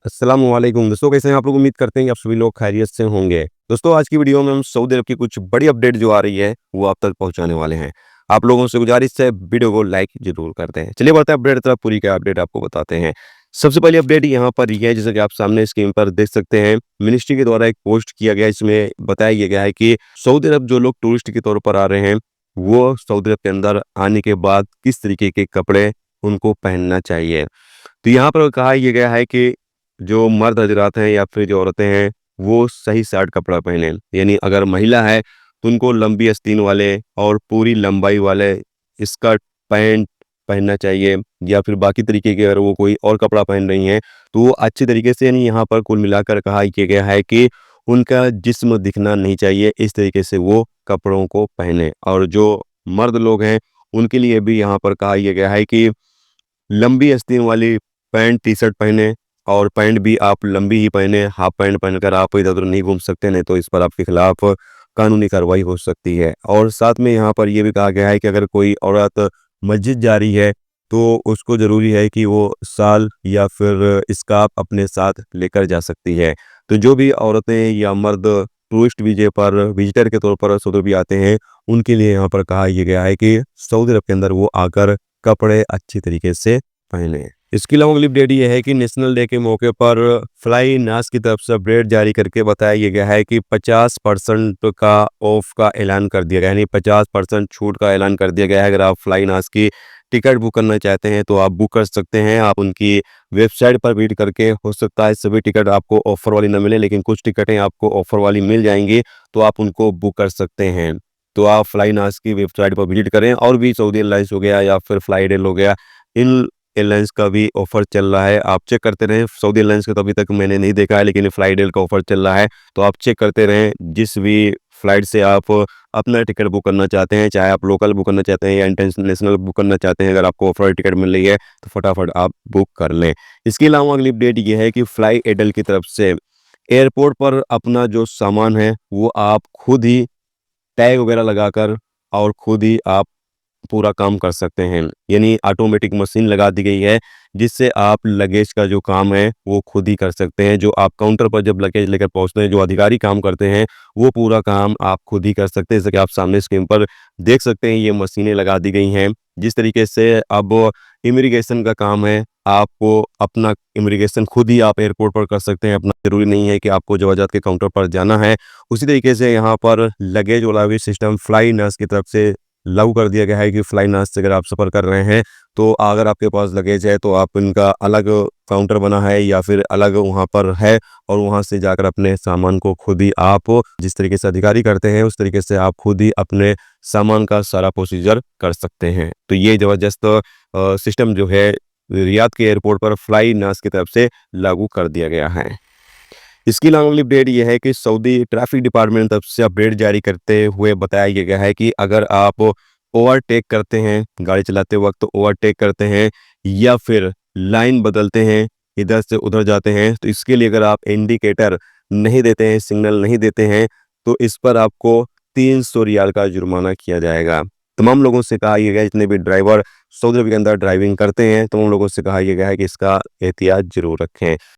अस्सलामुअलैकुम दोस्तों, कैसे हैं आप लोग। उम्मीद करते हैं कि आप सभी लोग खैरियत से होंगे। दोस्तों, आज की वीडियो में हम सऊदी अरब की कुछ बड़ी अपडेट जो आ रही है वो आप तक पहुंचाने वाले हैं। आप लोगों से गुजारिश है वीडियो को लाइक जरूर करते हैं। चलिए बढ़ते हैं अपडेट तरफ, पूरी का अपडेट आपको बताते हैं। सबसे पहली अपडेट यहाँ पर यह है, जैसे कि आप सामने स्क्रीन पर देख सकते हैं, मिनिस्ट्री के द्वारा एक पोस्ट किया गया। इसमें बताया गया है कि सऊदी अरब जो लोग टूरिस्ट के तौर पर आ रहे हैं वो सऊदी अरब के अंदर आने के बाद किस तरीके के कपड़े उनको पहनना चाहिए। तो यहाँ पर कहा यह गया है कि जो मर्द हजरात हैं या फिर जो औरतें हैं वो सही शर्ट कपड़ा पहने। यानी अगर महिला है तो उनको लंबी आस्तीन वाले और पूरी लंबाई वाले स्कर्ट पैंट पहनना चाहिए, या फिर बाकी तरीके के अगर वो कोई और कपड़ा पहन रही हैं तो वो अच्छी तरीके से, यानी यहाँ पर कुल मिलाकर कहा यह गया है कि उनका जिस्म दिखना नहीं चाहिए, इस तरीके से वो कपड़ों को पहने। और जो मर्द लोग हैं उनके लिए भी यहाँ पर कहा यह गया है कि लंबी आस्तीन वाली पैंट टी शर्ट पहने, और पैंट भी आप लंबी ही पहने। हाफ पैंट पहनकर आप इधर उधर नहीं घूम सकते, नहीं तो इस पर आपके खिलाफ कानूनी कार्रवाई हो सकती है। और साथ में यहाँ पर यह भी कहा गया है कि अगर कोई औरत मस्जिद जा रही है तो उसको ज़रूरी है कि वो शाल या फिर स्कार्फ अपने साथ लेकर जा सकती है। तो जो भी औरतें या मर्द टूरिस्ट वीजे पर विजिटर के तौर पर सऊदी भी आते हैं उनके लिए यहाँ पर कहा यह गया है कि सऊदी अरब के अंदर वो आकर कपड़े अच्छी तरीके से पहने। इसके अलावा अगली अपडेट ये है कि नेशनल डे के मौके पर फ्लाई नास की तरफ से अपडेट जारी करके बताया यह गया है कि 50% का ऑफ का ऐलान कर दिया गया है, यानी 50% छूट का ऐलान कर दिया गया है। अगर आप फ्लाई नास की टिकट बुक करना चाहते हैं तो आप बुक कर सकते हैं। आप उनकी वेबसाइट पर विजिट करके, हो सकता है सभी टिकट आपको ऑफर वाली न मिले, लेकिन कुछ टिकटें आपको ऑफर वाली मिल जाएंगी, तो आप उनको बुक कर सकते हैं। तो आप फ्लाई नास की वेबसाइट पर विजिट करें। और भी सऊदी एयरलाइंस हो गया या फिर फ्लाई डेल हो गया, इन एयरलाइंस का भी ऑफर चल रहा है, आप चेक करते रहें। सऊदी एयरलाइंस का तो अभी तक मैंने नहीं देखा है, लेकिन फ्लाई डेल का ऑफर चल रहा है, तो आप चेक करते रहें। जिस भी फ्लाइट से आप अपना टिकट बुक करना चाहते हैं, चाहे आप लोकल बुक करना चाहते हैं या इंटरनेशनल बुक करना चाहते हैं, अगर आपको ऑफर टिकट मिल रही है तो फटाफट आप बुक कर लें। इसके अलावा अगली अपडेट ये है कि फ्लाई एडल की तरफ से एयरपोर्ट पर अपना जो सामान है वो आप खुद ही टैग वगैरह लगाकर और खुद ही आप पूरा काम कर सकते हैं। यानी ऑटोमेटिक मशीन लगा दी गई है, जिससे आप लगेज का जो काम है वो खुद ही कर सकते हैं। जो आप काउंटर पर जब लगेज लेकर पहुंचते हैं, जो अधिकारी काम करते हैं वो पूरा काम आप खुद ही कर सकते हैं। जैसे कि आप सामने स्क्रीन पर देख सकते हैं, ये मशीनें लगा दी गई हैं। जिस तरीके से अब इमिग्रेशन का काम है, आपको अपना इमिग्रेशन खुद ही आप एयरपोर्ट पर कर सकते हैं। अपना जरूरी नहीं है कि आपको जवाजात के काउंटर पर जाना है। उसी तरीके से यहाँ पर लगेज वाला भी सिस्टम फ्लाई नर्स की तरफ से लागू कर दिया गया है कि फ्लाई नास से अगर आप सफ़र कर रहे हैं तो अगर आपके पास लगेज है तो आप इनका अलग काउंटर बना है या फिर अलग वहाँ पर है, और वहाँ से जाकर अपने सामान को खुद ही आप, जिस तरीके से अधिकारी करते हैं उस तरीके से आप खुद ही अपने सामान का सारा प्रोसीजर कर सकते हैं। तो ये ज़बरदस्त सिस्टम जो है रियाद के एयरपोर्ट पर फ्लाई नास की तरफ से लागू कर दिया गया है। इसकी अलावा अगली अपडेट ये है कि सऊदी ट्रैफिक डिपार्टमेंट की तरफ से अपडेट जारी करते हुए बताया गया है कि अगर आप ओवरटेक करते हैं, गाड़ी चलाते वक्त ओवरटेक करते हैं या फिर लाइन बदलते हैं, इधर से उधर जाते हैं, तो इसके लिए अगर आप इंडिकेटर नहीं देते हैं, सिग्नल नहीं देते हैं, तो इस पर आपको 300 रियाल का जुर्माना किया जाएगा। तमाम लोगों से कहा यह गया, जितने भी ड्राइवर सऊदी अरब के अंदर ड्राइविंग करते हैं तमाम लोगों से कहा यह गया है कि इसका एहतियात जरूर रखें।